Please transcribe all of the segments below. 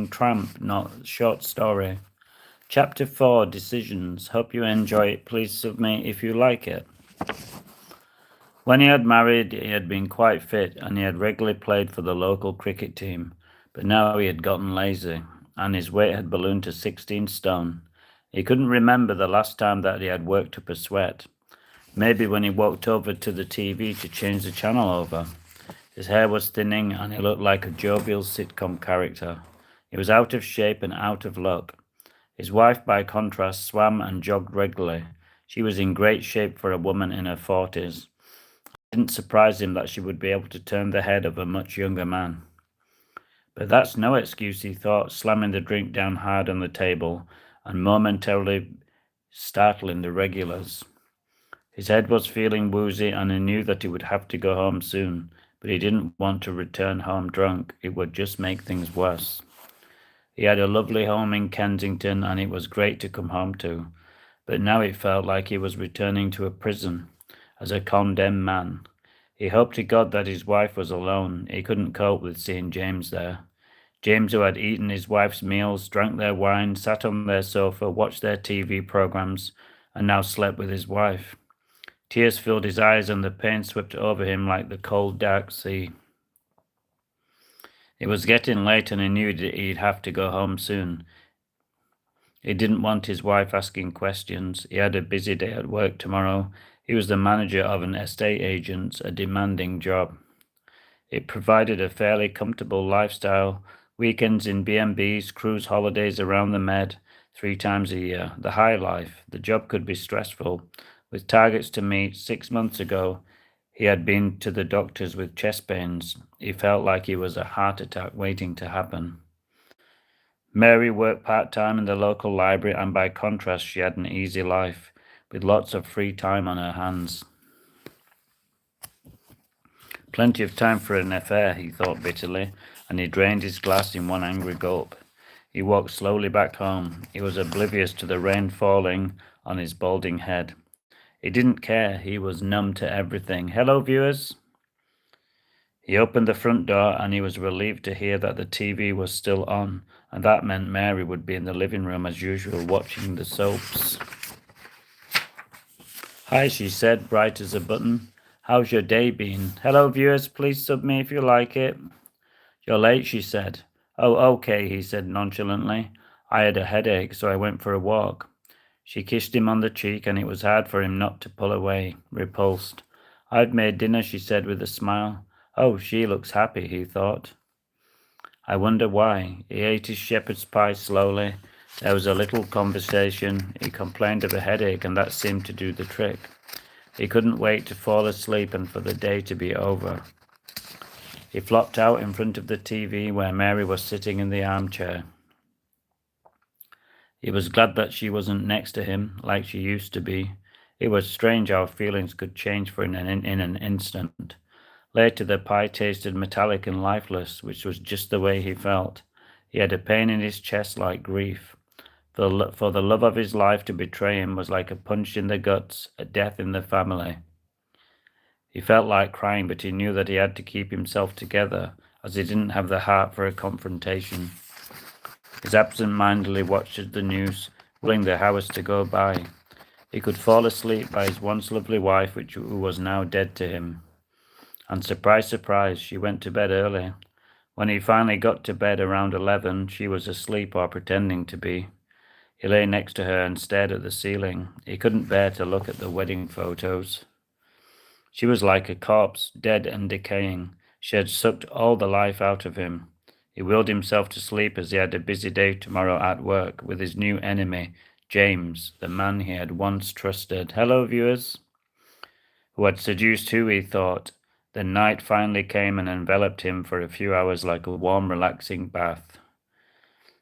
tramp, not short story. Chapter 4, Decisions. Hope you enjoy it. Please submit if you like it. When he had married, he had been quite fit and he had regularly played for the local cricket team, but now he had gotten lazy and his weight had ballooned to 16 stone. He couldn't remember the last time that he had worked up a sweat. Maybe when he walked over to the TV to change the channel over. His hair was thinning and he looked like a jovial sitcom character. He was out of shape and out of luck. His wife, by contrast, swam and jogged regularly. She was in great shape for a woman in her 40s. It didn't surprise him that she would be able to turn the head of a much younger man. But that's no excuse, he thought, slamming the drink down hard on the table and momentarily startling the regulars. His head was feeling woozy and he knew that he would have to go home soon, but he didn't want to return home drunk. It would just make things worse. He had a lovely home in Kensington and it was great to come home to, but now it felt like he was returning to a prison as a condemned man. He hoped to God that his wife was alone. He couldn't cope with seeing James there. James, who had eaten his wife's meals, drank their wine, sat on their sofa, watched their TV programs, and now slept with his wife. Tears filled his eyes and the pain swept over him like the cold, dark sea. It was getting late and he knew he'd have to go home soon. He didn't want his wife asking questions. He had a busy day at work tomorrow. He was the manager of an estate agent, a demanding job. It provided a fairly comfortable lifestyle, weekends in B&Bs, cruise holidays around the Med 3 times a year, the high life. The job could be stressful. With targets to meet, 6 months ago, he had been to the doctors with chest pains. He felt like he was a heart attack waiting to happen. Mary worked part-time in the local library and by contrast she had an easy life, with lots of free time on her hands. Plenty of time for an affair, he thought bitterly, and he drained his glass in one angry gulp. He walked slowly back home. He was oblivious to the rain falling on his balding head. He didn't care. He was numb to everything. Hello, viewers. He opened the front door and he was relieved to hear that the TV was still on, and that meant Mary would be in the living room as usual watching the soaps. Hi, she said, bright as a button. How's your day been? Hello, viewers. Please sub me if you like it. You're late, she said. Oh, okay, he said nonchalantly. I had a headache, so I went for a walk. She kissed him on the cheek, and it was hard for him not to pull away, repulsed. I've made dinner, she said with a smile. Oh, she looks happy, he thought. I wonder why. He ate his shepherd's pie slowly. There was a little conversation. He complained of a headache, and that seemed to do the trick. He couldn't wait to fall asleep and for the day to be over. He flopped out in front of the TV where Mary was sitting in the armchair. He was glad that she wasn't next to him like she used to be. It was strange how feelings could change in an instant. Later the pie tasted metallic and lifeless, which was just the way he felt. He had a pain in his chest like grief. For the love of his life to betray him was like a punch in the guts, a death in the family. He felt like crying, but he knew that he had to keep himself together, as he didn't have the heart for a confrontation. He absent-mindedly watched the news, willing the hours to go by. He could fall asleep by his once lovely wife, who was now dead to him. And surprise, surprise, she went to bed early. When he finally got to bed around 11, she was asleep or pretending to be. He lay next to her and stared at the ceiling. He couldn't bear to look at the wedding photos. She was like a corpse, dead and decaying. She had sucked all the life out of him. He willed himself to sleep as he had a busy day tomorrow at work with his new enemy, James, the man he had once trusted. Hello, viewers. Who had seduced who, he thought. The night finally came and enveloped him for a few hours like a warm, relaxing bath.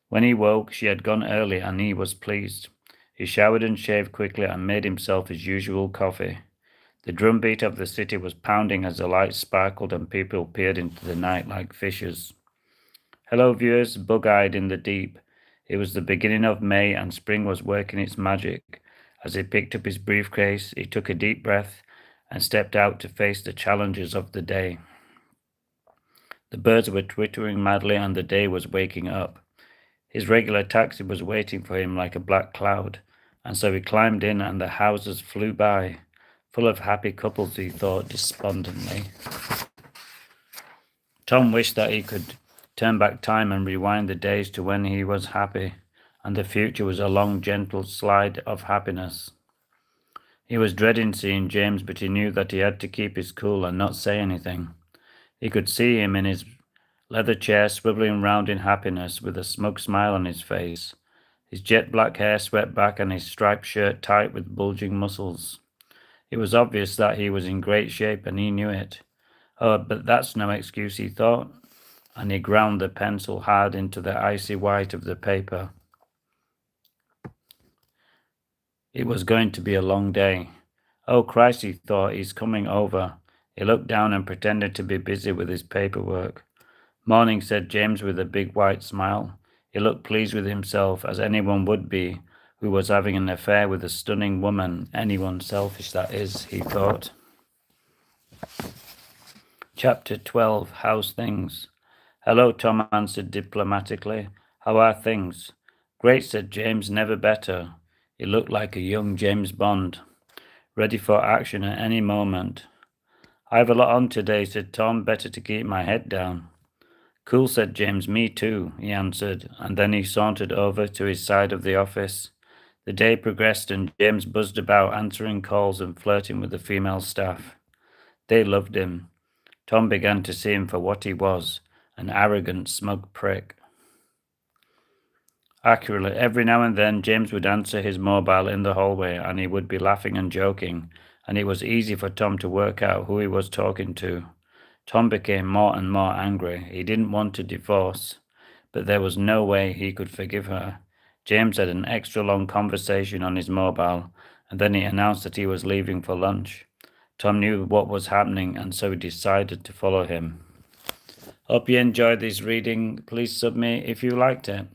When he woke, she had gone early and he was pleased. He showered and shaved quickly and made himself his usual coffee. The drumbeat of the city was pounding as the lights sparkled and people peered into the night like fishes. Hello, viewers, bug-eyed in the deep. It was the beginning of May and spring was working its magic. As he picked up his briefcase, he took a deep breath and stepped out to face the challenges of the day. The birds were twittering madly and the day was waking up. His regular taxi was waiting for him like a black cloud, and so he climbed in and the houses flew by, full of happy couples, he thought despondently. Tom wished that he could turn back time and rewind the days to when he was happy, and the future was a long, gentle slide of happiness. He was dreading seeing James, but he knew that he had to keep his cool and not say anything. He could see him in his leather chair swiveling round in happiness with a smug smile on his face, his jet black hair swept back and his striped shirt tight with bulging muscles. It was obvious that he was in great shape and he knew it. Oh, but that's no excuse, he thought, and he ground the pencil hard into the icy white of the paper. It was going to be a long day. Oh, Christ, he thought, he's coming over. He looked down and pretended to be busy with his paperwork. Morning, said James with a big white smile. He looked pleased with himself, as anyone would be who was having an affair with a stunning woman, anyone selfish, that is, he thought. Chapter 12, How's Things? Hello, Tom answered diplomatically. How are things? Great, said James, never better. He looked like a young James Bond, ready for action at any moment. I have a lot on today, said Tom, better to keep my head down. Cool, said James, me too, he answered, and then he sauntered over to his side of the office. The day progressed and James buzzed about answering calls and flirting with the female staff. They loved him. Tom began to see him for what he was, an arrogant, smug prick. Accurately, every now and then James would answer his mobile in the hallway and he would be laughing and joking, and it was easy for Tom to work out who he was talking to. Tom became more and more angry. He didn't want a divorce, but there was no way he could forgive her. James had an extra long conversation on his mobile, and then he announced that he was leaving for lunch. Tom knew what was happening, and so he decided to follow him. Hope you enjoyed this reading. Please sub me if you liked it.